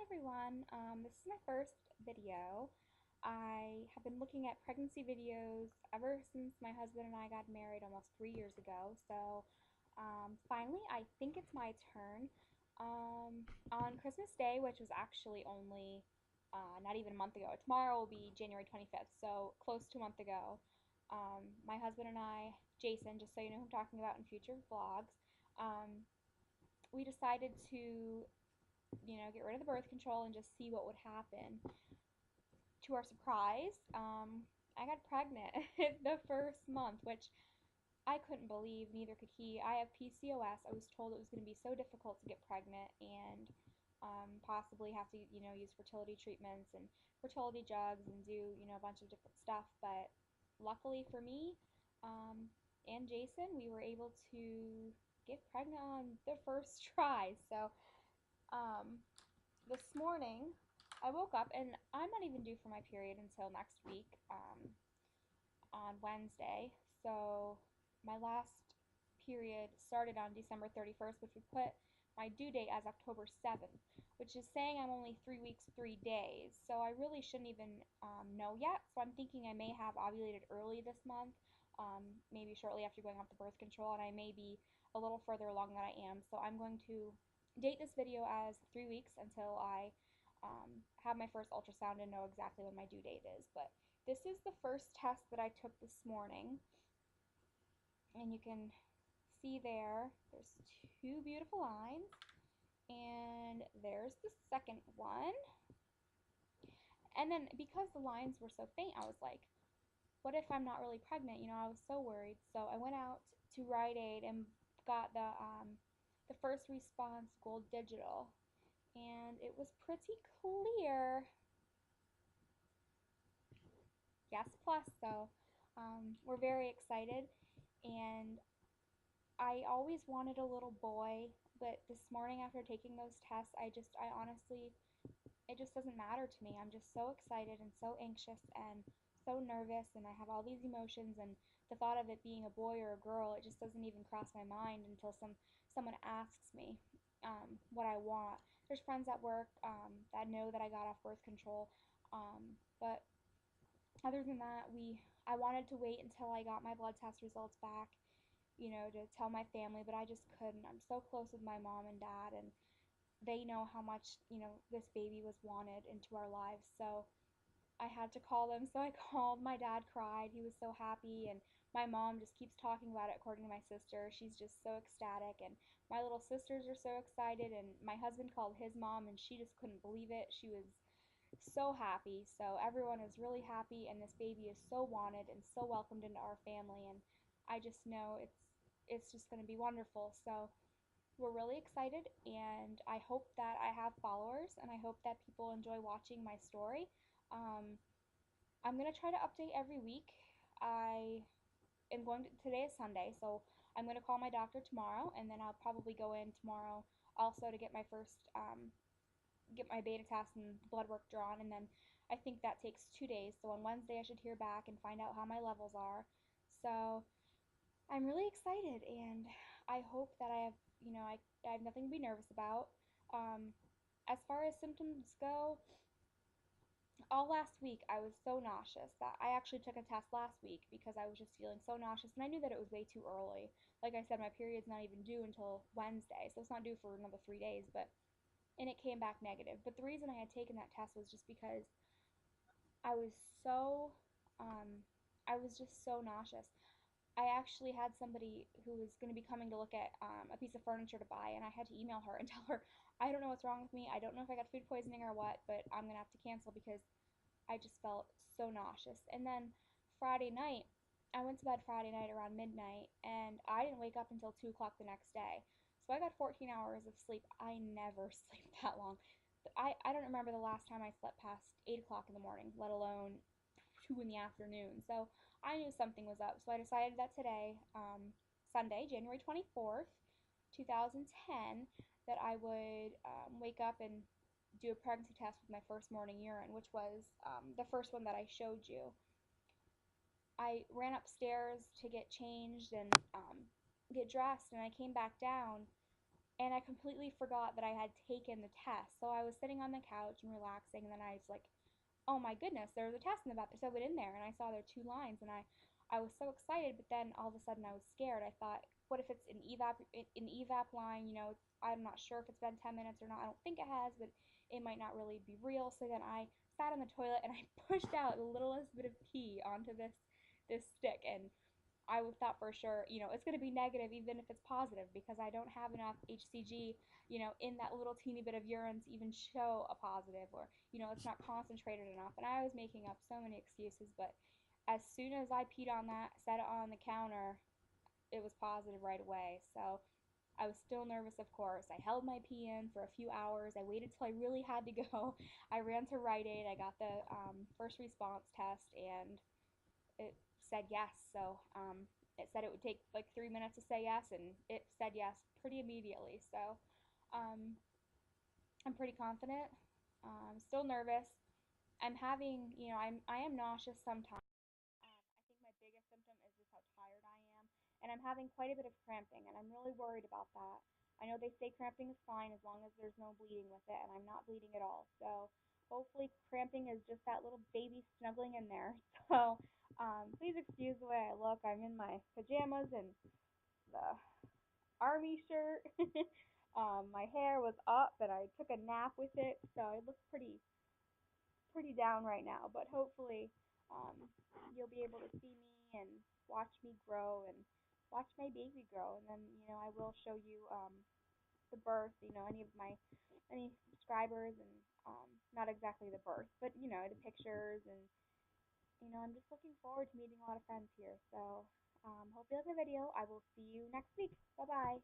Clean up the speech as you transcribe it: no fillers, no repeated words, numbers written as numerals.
everyone. This is my first video. I have been looking at pregnancy videos ever since my husband and I got married almost 3 years ago. Finally, I think it's my turn. On Christmas Day, which was actually only not even a month ago. Tomorrow will be January 25th, so close to a month ago. My husband and I, Jason, just so you know who I'm talking about in future vlogs, um, we decided to get rid of the birth control and just see what would happen. To our surprise, I got pregnant the first month, which I couldn't believe, neither could he. I have PCOS. I was told it was going to be so difficult to get pregnant and possibly have to, use fertility treatments and fertility jugs and do, a bunch of different stuff. But luckily for me and Jason, we were able to get pregnant on the first try. So, um, this morning I woke up and I'm not even due for my period until next week on Wednesday. So my last period started on December 31st, which would put my due date as October 7th, which is saying I'm only 3 weeks, 3 days. So I really shouldn't even know yet. So I'm thinking I may have ovulated early this month, maybe shortly after going off the birth control, and I may be a little further along than I am. So I'm going to date this video as 3 weeks until I have my first ultrasound and know exactly when my due date is. But this is the first test that I took this morning, and you can see there's two beautiful lines, and there's the second one. And then because the lines were so faint, I was like, what if I'm not really pregnant? I was so worried. So I went out to Rite Aid and got the first response gold digital, and it was pretty clear. Yes, plus. So we're very excited, and I always wanted a little boy, but this morning after taking those tests, I honestly, it just doesn't matter to me. I'm just so excited and so anxious and so nervous, and I have all these emotions, and the thought of it being a boy or a girl, it just doesn't even cross my mind until someone asks me what I want. There's friends at work that know that I got off birth control, but other than that, I wanted to wait until I got my blood test results back, to tell my family, but I just couldn't. I'm so close with my mom and dad, and they know how much, this baby was wanted into our lives. So I had to call them. So I called. My dad cried. He was so happy, and my mom just keeps talking about it according to my sister. She's just so ecstatic, and my little sisters are so excited, and my husband called his mom, and she just couldn't believe it. She was so happy. So everyone is really happy, and this baby is so wanted and so welcomed into our family, and I just know it's just going to be wonderful. So we're really excited, and I hope that I have followers, and I hope that people enjoy watching my story. Um, I'm going to try to update every week. I am going to, today is Sunday, so I'm going to call my doctor tomorrow, and then I'll probably go in tomorrow also to get my first get my beta test and blood work drawn, and then I think that takes 2 days. So on Wednesday I should hear back and find out how my levels are. So I'm really excited, and I hope that I have nothing to be nervous about. Um, as far as symptoms go, all last week I was so nauseous that I actually took a test last week because I was just feeling so nauseous, and I knew that it was way too early. Like I said, my period's not even due until Wednesday, so it's not due for another 3 days, and it came back negative. But the reason I had taken that test was just because I was so, um, I was just so nauseous. I actually had somebody who was going to be coming to look at a piece of furniture to buy, and I had to email her and tell her, I don't know what's wrong with me. I don't know if I got food poisoning or what, but I'm going to have to cancel because I just felt so nauseous. And then Friday night, I went to bed Friday night around midnight, and I didn't wake up until 2 o'clock the next day. So I got 14 hours of sleep. I never sleep that long. I don't remember the last time I slept past 8 o'clock in the morning, let alone 2 in the afternoon. So I knew something was up. So I decided that today, Sunday, January 24th, 2010, that I would wake up and do a pregnancy test with my first morning urine, which was the first one that I showed you. I ran upstairs to get changed and get dressed, and I came back down, and I completely forgot that I had taken the test. So I was sitting on the couch and relaxing, and then I was like, oh my goodness, there was a test in the bathroom. So I went in there and I saw there were two lines, and I was so excited, but then all of a sudden I was scared. I thought, what if it's an evap line? I'm not sure if it's been 10 minutes or not. I don't think it has, but it might not really be real. So then I sat on the toilet and I pushed out the littlest bit of pee onto this stick, and I thought for sure, it's going to be negative even if it's positive because I don't have enough HCG, in that little teeny bit of urine to even show a positive, or, it's not concentrated enough. And I was making up so many excuses, but as soon as I peed on that, set it on the counter, it was positive right away. So I was still nervous, of course. I held my pee in for a few hours. I waited till I really had to go. I ran to Rite Aid. I got the first response test, and it said yes. So it said it would take like 3 minutes to say yes, and it said yes pretty immediately. So um, I'm pretty confident. I'm still nervous. I am nauseous sometimes. I think my biggest symptom is just how tired I am, and I'm having quite a bit of cramping, and I'm really worried about that. I know they say cramping is fine as long as there's no bleeding with it, and I'm not bleeding at all. So hopefully cramping is just that little baby snuggling in there. So please excuse the way I look. I'm in my pajamas and the army shirt. My hair was up, and I took a nap with it, so I look pretty down right now, but hopefully um, you'll be able to see me and watch me grow and watch my baby grow. And then, I will show you the birth, any subscribers, and not exactly the birth, but, the pictures. And, I'm just looking forward to meeting a lot of friends here. So hope you like the video. I will see you next week. Bye bye.